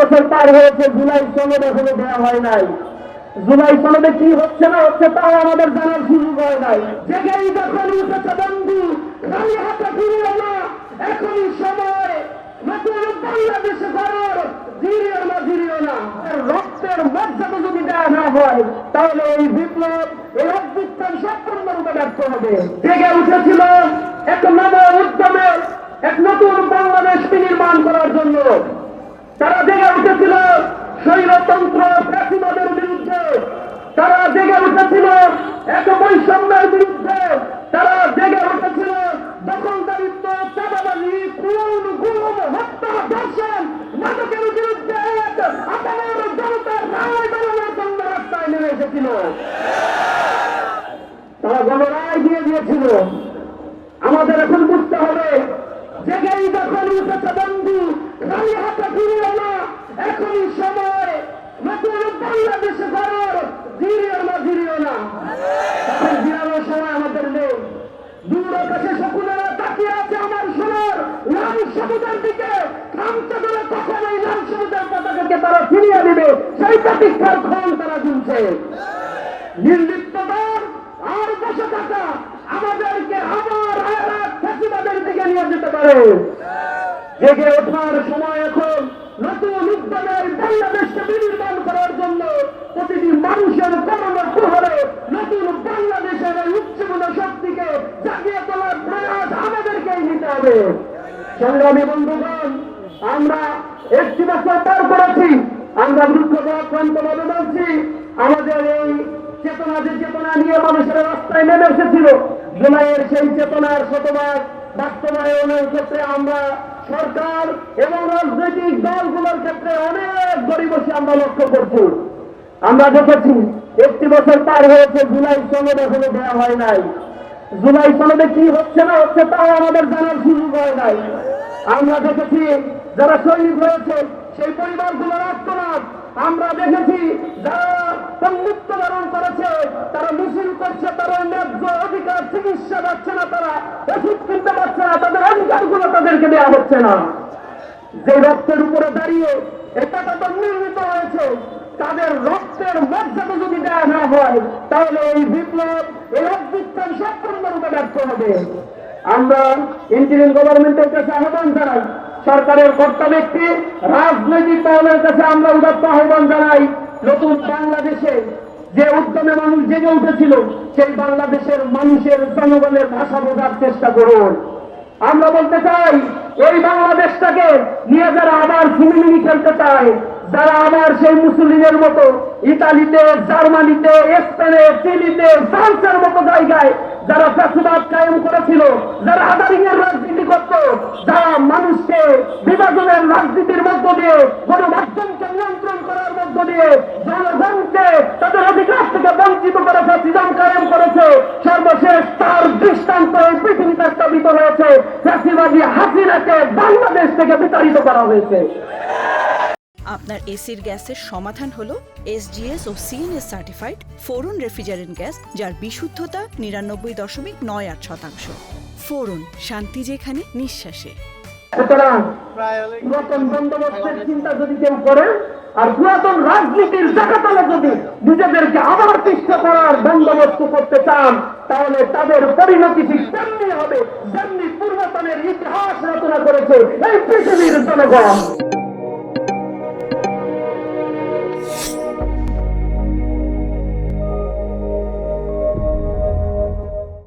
বছর পার হয়েছে, জুলাই সনদ এখনো দেওয়া হয় নাই। জুলাই সনদে কি হচ্ছে না হচ্ছে তাও আমাদের জানার সুযোগ হয় নাই। জেগেই যখন উঠেছে বন্ধু, খালি হাতে ফিরিও না, এখনই সময় নতুন বাংলাদেশে করার। জিরিও না, জিরিও না। রক্তের মর্যাদা যদি দেওয়া না হয় তাহলে এই বিপ্লব, এই অভ্যুত্থান সম্পূর্ণরূপে ব্যর্থ হবে। জেগে উঠেছিল এক নব উদ্যমে এক নতুন বাংলাদেশ বিনির্মাণ করার জন্য। তারা জেগে উঠেছিল স্বৈরতন্ত্র ফ্যাসিবাদের বিরুদ্ধে, তারা জেগে উঠেছিল এক বৈষম্যের বিরুদ্ধে, তারা জেগে উঠেছিল দখলদারিত্ব, চাঁদাবাজি, খুন, গুম, হত্যা, ধর্ষণ, মাদকের বিরুদ্ধে আপনার জনতার রায় বেরোনোর জন্য রাস্তায় নেমে এসেছিল। তারা গণরায় দিয়ে দিয়েছিল। আমাদের এখন বুঝতে হবে, জেগেই যখন উঠেছে বন্ধু, খালি হাতে ফিরিও না, এখনই সময় নতুন বাংলাদেশে করার। জিরিও না, জিরিও না। এখন জিরানোর সময় আমাদের নেই। দূর আকাশে শকুনেরা তাকিয়ে আছে আমার সোনার লাল সমুদ্রের দিকে। খামচা ধরে কখন এই লাল সমুদ্রের পতাকাকে তারা ফিরিয়ে দিবে সেই প্রতীক্ষার ক্ষণ তারা গুনছে। নির্লিপ্ততার আর বসে থাকা আমাদেরকে আবার ফ্যাসিবাদের দিকে নিয়ে যেতে পারে। জেগে ওঠার সময় এখন। নতুন উদ্যমের বাংলাদেশকে বিনির্মাণ করার জন্য প্রতিটি মানুষের কর্ম প্রহরে নতুন বাংলাদেশের এই উচ্চমূল শক্তিকে জাগিয়ে তোলার প্রয়াস আমাদেরকেই নিতে হবে। সংগ্রামী বন্ধুগণ, আমরা একটি বছর পার করেছি। আমরা বৃক্ষক্রান্তভাবে বলছি, আমাদের এই চেতনা, যে চেতনা নিয়ে মানুষের রাস্তায় নেমে এসেছিল, জুলাইয়ের সেই চেতনার শতভাগ বাস্তবায়নের ক্ষেত্রে আমরা সরকার এবং রাজনৈতিক দলগুলোর ক্ষেত্রে অনেক গরিবসী আমরা লক্ষ্য করছি। আমরা দেখেছি একটি বছর পার হয়েছে, জুলাই সনদ এখনো দেওয়া হয় নাই। জুলাই সনদে কি হচ্ছে না হচ্ছে তাও আমাদের জানার সুযোগ হয় নাই। আমরা দেখেছি যারা শহীদ হয়েছে সেই পরিবারগুলোর আত্মনাদ। আমরা দেখেছি যারা মৃত্যুবরণ করেছে তারা মিছিল করছে, তারা ন্যায্য অধিকার, চিকিৎসা পাচ্ছে না, তারা ওষুধ কিনতে পারছে না, তাদের অধিকারগুলো তাদেরকে দেওয়া হচ্ছে না। যে রক্তের উপরে দাঁড়িয়ে এটা তো নির্মিত হয়েছে, তাদের রক্তের মর্যাদা যদি দেওয়া না হয় তাহলে এই বিপ্লব, এই অভ্যুত্থান সম্পূর্ণরূপে ব্যর্থ হবে। আমরা ইন্টারিম গভর্নমেন্টের কাছে আহ্বান জানাই, সরকারের কর্তা ব্যক্তি, রাজনৈতিক দলের কাছে আমরা উদাত্ত আহ্বান জানাই, নতুন বাংলাদেশে যে উদ্যমে মানুষ জেগে উঠেছিল সেই বাংলাদেশের মানুষের, জনগণের ভাষা বোঝার চেষ্টা করুন। আমরা বলতে চাই, এই বাংলাদেশটাকে নিয়ে যারা আবার সিনেমিনি খেলতে চায়, যারা আবার সেই মুসলিমের মতো ইতালিতে, জার্মানিতে, স্পেনে, চিলিতে, ফ্রান্সের মতো জায়গায় যারা ফ্যাসিবাদ কায়েম করেছিল, যারা আদারিং এর রাজনীতি করত, যারা মানুষকে বিভাজনের রাজনীতির মধ্য দিয়ে, গণমাধ্যমকে নিয়ন্ত্রণ করার মধ্য দিয়ে জনগণকে তাদের অধিকার থেকে বঞ্চিত করে ফ্যাসিজম কায়েম করেছে, সর্বশেষ তার দৃষ্টান্ত এই পৃথিবীতে স্থাপিত হয়েছে। ফ্যাসিবাদী হাসিনাকে বাংলাদেশ থেকে বিতাড়িত করা হয়েছে। আপনার এসির গ্যাসের সমাধান হলো SGS ও CNS সার্টিফাইড ফোরন রেফ্রিজারেন্ট গ্যাস, যার বিশুদ্ধতা 99.98%। ফোরন, শান্তি যেখানে, নিঃশ্বাসে। সুতরাং পুরাতন বন্দোবস্তের চিন্তা যদি কেউ করে আর পুরাতন রাজনীতির জাকাতলে যদি নিজেদেরকে আবার তিষ্ঠা করার বন্দোবস্ত করতে চান তাহলে তাদের পরিণতি ঠিক তেমনি হবে যেমনি পূর্বতনের ইতিহাস রচনা করেছে এই পৃথিবীর জনগণ।